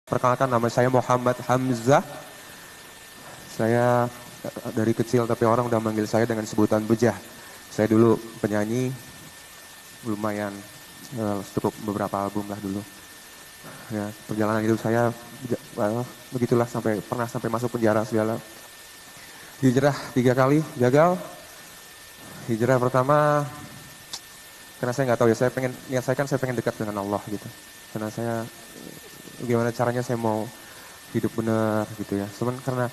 Perkenalkan, nama saya Muhammad Hamzah. Saya dari kecil tapi orang udah manggil saya dengan sebutan Bejah. Saya dulu penyanyi, lumayan cukup beberapa album lah dulu. Ya, perjalanan hidup saya begitulah pernah sampai masuk penjara segala. Hijrah 3 kali gagal. Hijrah pertama karena saya nggak tahu ya, niat saya pengen dekat dengan Allah gitu. Karena saya gimana caranya saya mau hidup benar gitu ya. Cuman karena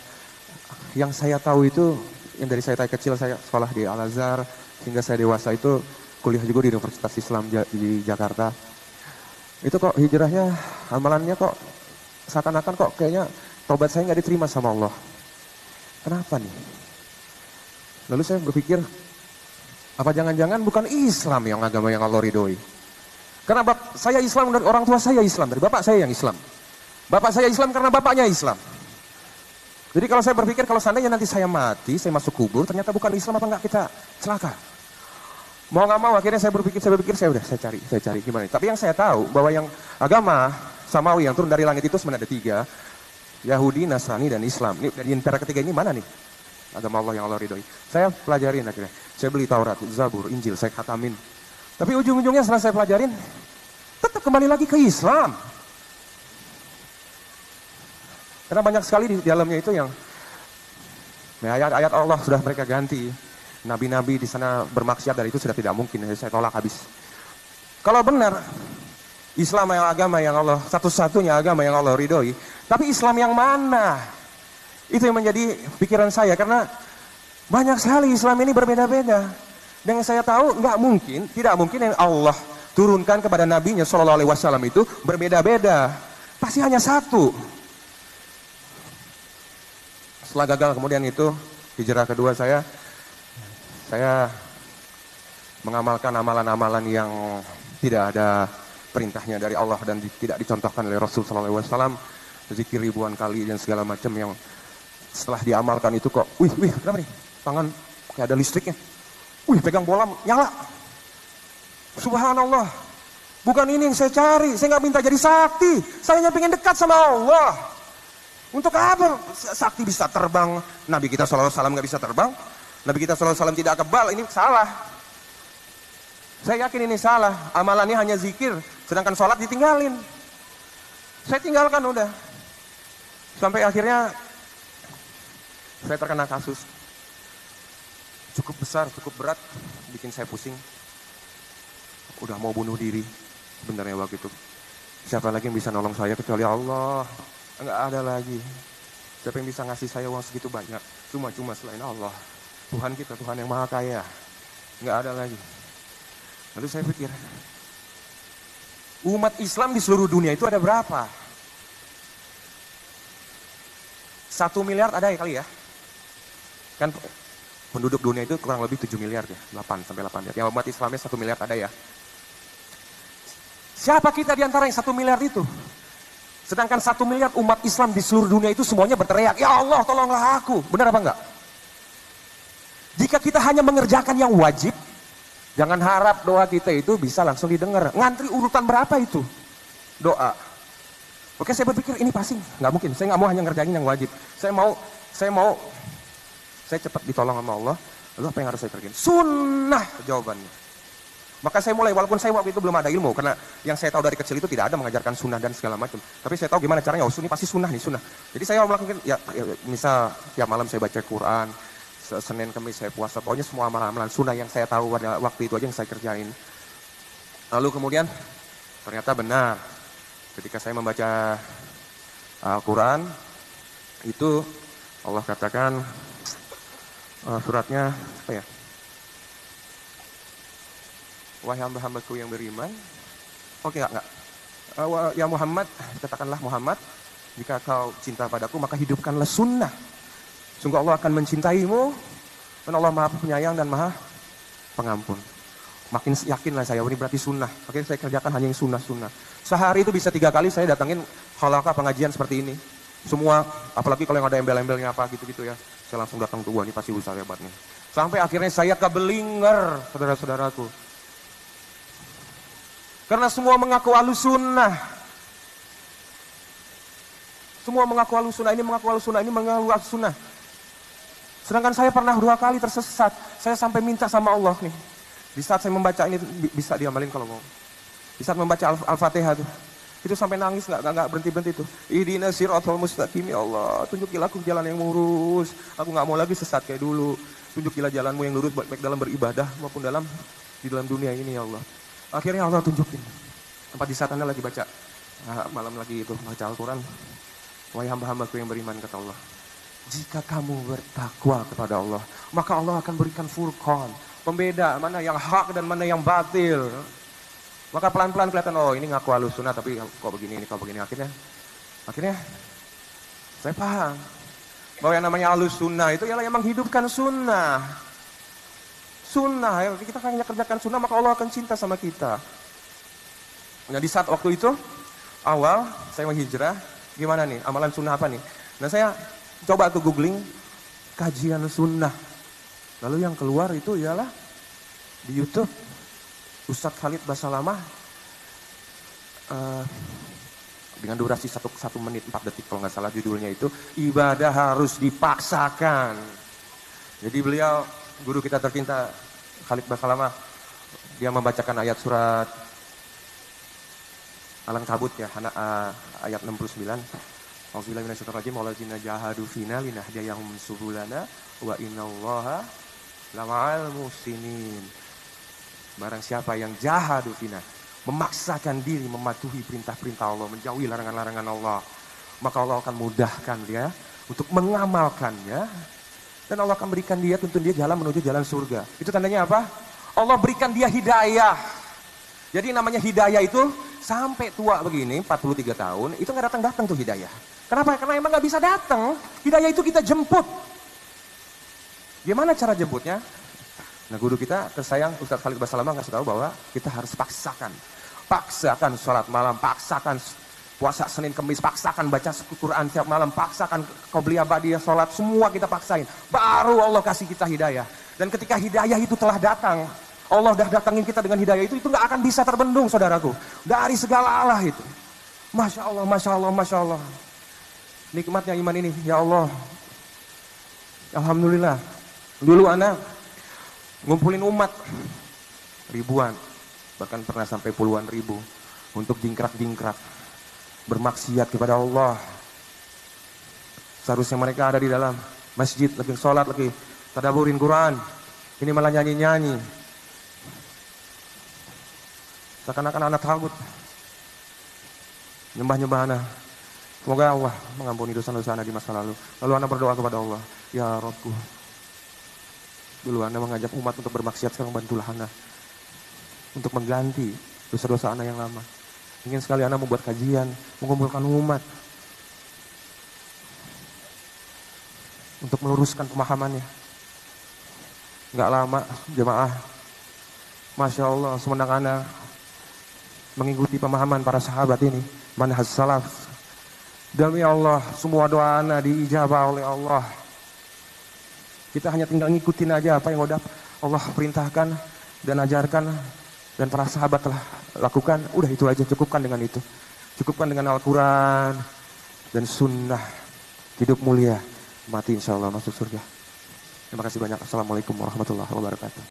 yang saya tahu itu, yang dari saya kecil saya sekolah di Al-Azhar hingga saya dewasa itu kuliah juga di Universitas Islam di Jakarta. Itu kok hijrahnya, amalannya kok seakan-akan kok kayaknya tobat saya nggak diterima sama Allah. Kenapa nih? Lalu saya berpikir, apa jangan-jangan bukan Islam yang agama yang Allah ridhoi? Karena saya Islam dari orang tua saya Islam, dari bapak saya yang Islam. Bapak saya Islam karena bapaknya Islam. Jadi kalau saya berpikir, kalau seandainya nanti saya mati, saya masuk kubur, ternyata bukan Islam, apa enggak kita celaka? Mau nggak mau akhirnya saya berpikir, saya cari gimana. Tapi yang saya tahu bahwa yang agama Samawi yang turun dari langit itu sebenarnya ada 3. Yahudi, Nasrani, dan Islam. Ini dari antara ketiga ini mana nih agama Allah yang Allah ridhoi? Saya pelajarin akhirnya. Saya beli Taurat, Zabur, Injil, saya khatamin. Tapi ujung-ujungnya setelah saya pelajarin, tetap kembali lagi ke Islam. Karena banyak sekali di dalamnya itu yang ayat-ayat Allah sudah mereka ganti. Nabi-nabi di sana bermaksiat, dari itu sudah tidak mungkin. Saya tolak habis. Kalau benar Islam yang agama yang Allah, satu-satunya agama yang Allah ridhoi, tapi Islam yang mana? Itu yang menjadi pikiran saya, karena banyak sekali Islam ini berbeda-beda. Dan yang saya tahu tidak mungkin yang Allah turunkan kepada Nabi-Nya Shallallahu Alaihi Wasallam itu berbeda-beda. Pasti hanya satu. Setelah gagal kemudian itu hijrah kedua saya mengamalkan amalan-amalan yang tidak ada perintahnya dari Allah dan tidak dicontohkan oleh Rasul Shallallahu Alaihi Wasallam. Zikir ribuan kali dan segala macam yang setelah diamalkan itu kok, kenapa nih? Tangan kayak ada listriknya. Pegang bola nyala. Subhanallah. Bukan ini yang saya cari. Saya nggak minta jadi sakti. Saya hanya pengen dekat sama Allah. Untuk apa sakti bisa terbang? Nabi kita SAW nggak bisa terbang. Nabi kita SAW tidak kebal. Ini salah. Saya yakin ini salah. Amalannya hanya zikir. Sedangkan sholat ditinggalin. Saya tinggalkan udah. Sampai akhirnya saya terkena kasus cukup besar, cukup berat, bikin saya pusing. Udah mau bunuh diri sebenarnya waktu itu. Siapa lagi yang bisa nolong saya kecuali Allah? Enggak ada lagi. Siapa yang bisa ngasih saya uang segitu banyak? Cuma selain Allah. Tuhan kita, Tuhan yang maha kaya. Enggak ada lagi. Lalu saya pikir, umat Islam di seluruh dunia itu ada berapa? 1 miliar ada ya kali ya? Kan penduduk dunia itu kurang lebih 7 miliar ya, 8 sampai 8 miliar. Yang umat Islamnya 1 miliar ada ya. Siapa kita di antara yang 1 miliar itu? Sedangkan 1 miliar umat Islam di seluruh dunia itu semuanya berteriak, ya Allah tolonglah aku. Benar apa enggak? Jika kita hanya mengerjakan yang wajib, jangan harap doa kita itu bisa langsung didengar. Ngantri urutan berapa itu? Doa. Oke, saya berpikir ini pasti nggak mungkin. Saya nggak mau hanya ngerjain yang wajib. Saya cepat ditolong sama Allah. Lalu apa yang harus saya kerjain? Sunnah jawabannya. Maka saya mulai, walaupun saya waktu itu belum ada ilmu, karena yang saya tahu dari kecil itu tidak ada mengajarkan sunnah dan segala macam. Tapi saya tahu gimana caranya. Ini pasti sunnah nih, sunnah. Jadi saya melakukan, misal tiap malam saya baca Quran, Senin Kamis saya puasa. Pokoknya semua amalan-amalan sunnah yang saya tahu pada waktu itu aja yang saya kerjain. Lalu kemudian ternyata benar. Ketika saya membaca Al-Quran, itu Allah katakan, suratnya apa ya? Wahai hamba-hambaku yang beriman. Oke, enggak. Ya Muhammad, katakanlah Muhammad, jika kau cinta padaku maka hidupkanlah sunnah. Sungguh Allah akan mencintaimu, dan Allah Maha Penyayang dan Maha Pengampun. Makin yakinlah saya, ini berarti sunnah. Makanya saya kerjakan hanya yang sunnah-sunnah. Sehari itu bisa 3 kali saya datangin halaqah pengajian seperti ini. Semua, apalagi kalau yang ada embel-embelnya apa gitu-gitu ya. Saya langsung datang tuh, ini pasti usaha hebat nih. Sampai akhirnya saya kebelinger, saudara-saudaraku. Karena semua mengaku ahlus sunnah. Semua mengaku ahlus sunnah, ini mengaku ahlus sunnah, ini mengaku ahlus sunnah. Sedangkan saya pernah 2 kali tersesat. Saya sampai minta sama Allah nih. Di saat saya membaca ini, bisa diamalin kalau mau. Di saat membaca Al-Fatihah itu sampai nangis, nggak berhenti tuh. Ihdinas siratal mustaqim, ya Allah, tunjukilah aku jalan yang lurus. Aku nggak mau lagi sesat kayak dulu. Tunjukilah jalanmu yang lurus baik dalam beribadah maupun di dalam dunia ini, ya Allah. Akhirnya Allah tunjukin. Tempat di saat Anda lagi baca malam lagi itu baca Al-Quran. Wahai hamba-hambaku yang beriman, kata Allah, jika kamu bertakwa kepada Allah, maka Allah akan berikan furqan, pembeda mana yang hak dan mana yang batil. Maka pelan-pelan kelihatan, oh ini ngaku ahlus sunnah tapi kok begini, ini kok begini. Akhirnya saya paham bahwa yang namanya ahlus sunnah itu ialah yang menghidupkan sunnah. Sunnah, kita hanya kerjakan sunnah maka Allah akan cinta sama kita. Nah di saat waktu itu awal saya mau hijrah, gimana nih amalan sunnah apa nih? Nah saya coba tuh googling kajian sunnah. Lalu yang keluar itu ialah di YouTube Ustadz Khalid Basalamah dengan durasi 1 menit 4 detik kalau nggak salah judulnya itu, ibadah harus dipaksakan. Jadi beliau guru kita tercinta Khalid Basalamah, dia membacakan ayat surat Al-Ankabut ya, ayat 69. Auzubillahi minasyaitonir rajim, wallazina jahadu fina linahdiyahum subulana wa innallaha lama'al muhsinin. Barang siapa yang jahadu fina, memaksakan diri mematuhi perintah-perintah Allah, menjauhi larangan-larangan Allah, maka Allah akan mudahkan dia untuk mengamalkannya, dan Allah akan berikan dia, tuntun dia jalan menuju jalan surga. Itu tandanya apa? Allah berikan dia hidayah. Jadi namanya hidayah itu sampai tua begini, 43 tahun, itu nggak datang-datang tuh hidayah. Kenapa? Karena emang nggak bisa datang. Hidayah itu kita jemput. Gimana cara jemputnya? Nah guru kita tersayang Ustadz Khalid Basalamah ngasih tahu bahwa kita harus paksakan sholat malam, paksakan puasa Senin Kemis, paksakan baca Quran tiap malam, paksakan qobliyah ba'diyah sholat, semua kita paksain. Baru Allah kasih kita hidayah. Dan ketika hidayah itu telah datang, Allah dah datangin kita dengan hidayah itu nggak akan bisa terbendung, saudaraku, dari segala Allah itu. Masya Allah, masya Allah, masya Allah. Nikmatnya iman ini, ya Allah. Alhamdulillah. Dulu anak ngumpulin umat ribuan, bahkan pernah sampai puluhan ribu untuk jingkrak-jingkrak bermaksiat kepada Allah. Seharusnya mereka ada di dalam masjid lagi sholat, lagi tadaburin Quran, ini malah nyanyi-nyanyi seakan-akan anak takut nyembah-nyembah anak. Semoga Allah mengampuni dosa-dosa anak di masa lalu. Lalu anak berdoa kepada Allah, ya Rabbku, dulu Anda mengajak umat untuk bermaksiat, sekarang bantulah Anda untuk mengganti dosa-dosa Anda yang lama. Ingin sekali Anda membuat kajian, mengumpulkan umat untuk meluruskan pemahamannya. Nggak lama jemaah, Masya Allah, semenang Anda mengikuti pemahaman para sahabat ini, manhaj salaf, demi Allah semua doa Anda diijabah oleh Allah. Kita hanya tinggal ngikutin aja apa yang udah Allah perintahkan dan ajarkan dan para sahabat telah lakukan. Udah itu aja, cukupkan dengan itu. Cukupkan dengan Al-Quran dan sunnah. Hidup mulia, mati insya Allah masuk surga. Terima kasih banyak. Assalamualaikum warahmatullahi wabarakatuh.